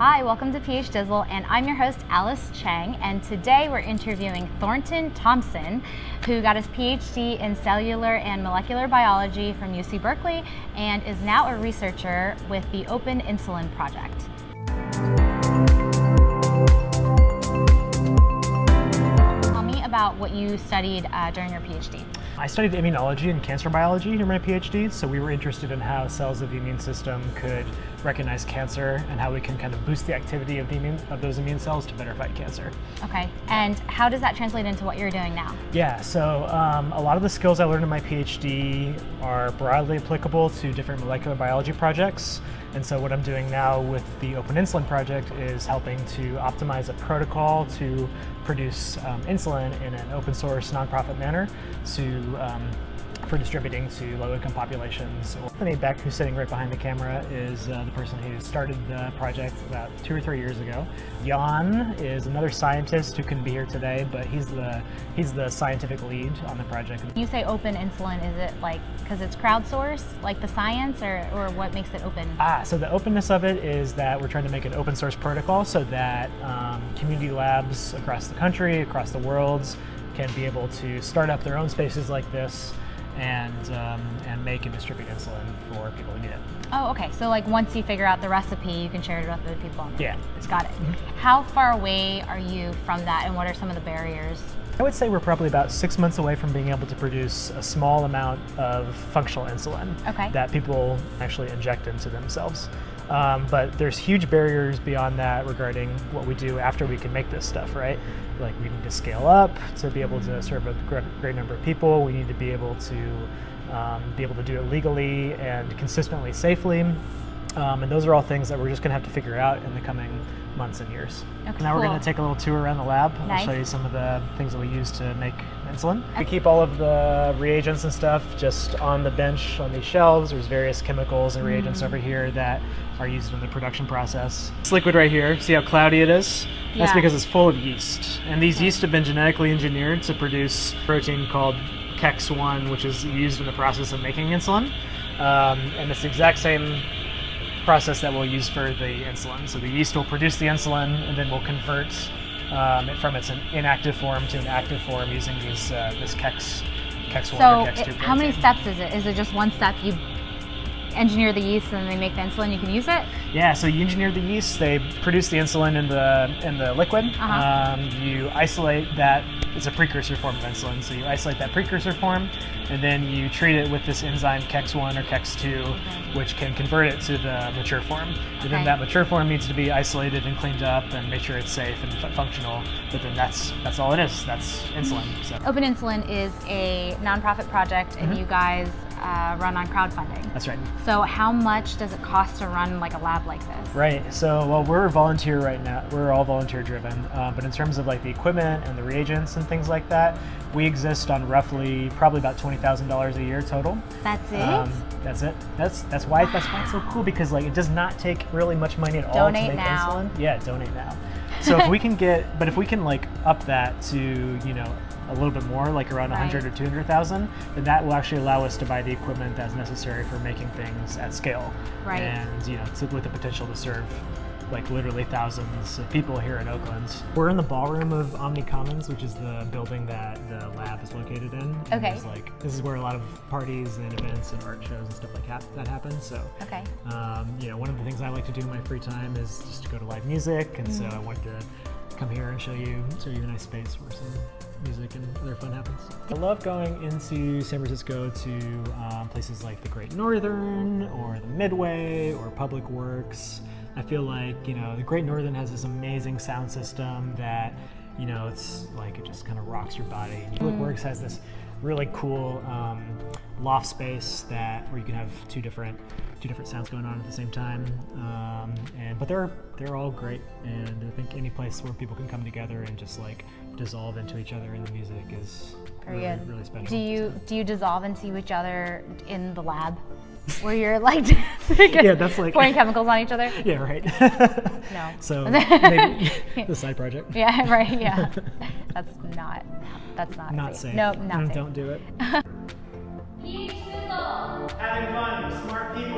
Hi, welcome to PhDizzle, and I'm your host, Alice Chang, and today we're interviewing Thornton Thompson, who got his PhD in cellular and molecular biology from UC Berkeley and is now a researcher with the Open Insulin project. Tell me about what you studied during your PhD. I studied immunology and cancer biology in my PhD, so we were interested in how cells of the immune system could recognize cancer and how we can kind of boost the activity of those immune cells to better fight cancer. Okay, and how does that translate into what you're doing now? Yeah, so a lot of the skills I learned in my PhD are broadly applicable to different molecular biology projects. And so what I'm doing now with the Open Insulin project is helping to optimize a protocol to produce insulin in an open source nonprofit manner for distributing to low-income populations. Anthony Beck, who's sitting right behind the camera, is the person who started the project about 2 or 3 years ago. Jan is another scientist who couldn't be here today, but he's the scientific lead on the project. When you say open insulin, is it like because it's crowdsourced, like the science, or what makes it open? So the openness of it is that we're trying to make an open source protocol so that community labs across the country, across the world, can be able to start up their own spaces like this and make and distribute insulin for people who need it. Oh, okay. So like once you figure out the recipe, you can share it with other people. Yeah. Got it. How far away are you from that, and what are some of the barriers? I would say we're probably about 6 months away from being able to produce a small amount of functional insulin that people actually inject into themselves. But there's huge barriers beyond that regarding what we do after we can make this stuff, right? Like we need to scale up to be able to serve a great number of people. We need to be able to do it legally and consistently safely. And those are all things that we're just going to have to figure out in the coming months and years. Okay, now we're going to take a little tour around the lab. Nice. I'll show you some of the things that we use to make insulin. We keep all of the reagents and stuff just on the bench on these shelves. There's various chemicals and reagents over here that are used in the production process. This liquid right here, see how cloudy it is? That's because it's full of yeast. And these yeast have been genetically engineered to produce a protein called KEX1, which is used in the process of making insulin. And it's the exact same process that we'll use for the insulin. So the yeast will produce the insulin, and then we'll convert it from its inactive form to an active form using this KEX1 or KEX2 protein. How many steps is it? Is it just one step? You engineer the yeast and then they make the insulin, you can use it? Yeah, so you engineer the yeast, they produce the insulin in the liquid. You isolate that, it's a precursor form of insulin, so you isolate that precursor form, and then you treat it with this enzyme KEX1 or KEX2, which can convert it to the mature form. And then that mature form needs to be isolated and cleaned up and make sure it's safe and functional, but then that's all it is, that's insulin. So. Open Insulin is a nonprofit project, and you guys run on crowdfunding. That's right. So how much does it cost to run like a lab like this? Right, so well, we're volunteer right now, we're all volunteer driven, but in terms of like the equipment and the reagents and things like that, we exist on probably about $20,000 a year total. That's it? That's it. That's why it's so cool, because like it does not take really much money at all to make insulin. Yeah, donate now. So if we can like up that to, you know, a little bit more, like around 100 or 200,000, then that will actually allow us to buy the equipment that's necessary for making things at scale. Right. And, you know, with the potential to serve like literally thousands of people here in Oakland. We're in the ballroom of Omni Commons, which is the building that the lab is located in. Okay. This is where a lot of parties and events and art shows and stuff like that happen. So, you know, one of the things I like to do in my free time is just to go to live music, and so I wanted to come here and show you a nice space where some music and other fun happens. I love going into San Francisco to places like the Great Northern or the Midway or Public Works. I feel like, you know, the Great Northern has this amazing sound system that, you know, it's like it just kind of rocks your body. Public Works has this really cool loft space where you can have two different sounds going on at the same time, but they're all great, and I think any place where people can come together and just like dissolve into each other in the music is really special. Do you dissolve into each other in the lab? Where you're like that's like pouring chemicals on each other? Yeah, right. No. So maybe the side project. Yeah, right, yeah. That's not safe. No, not safe. Don't do it. PhDizzle! Having fun with smart people.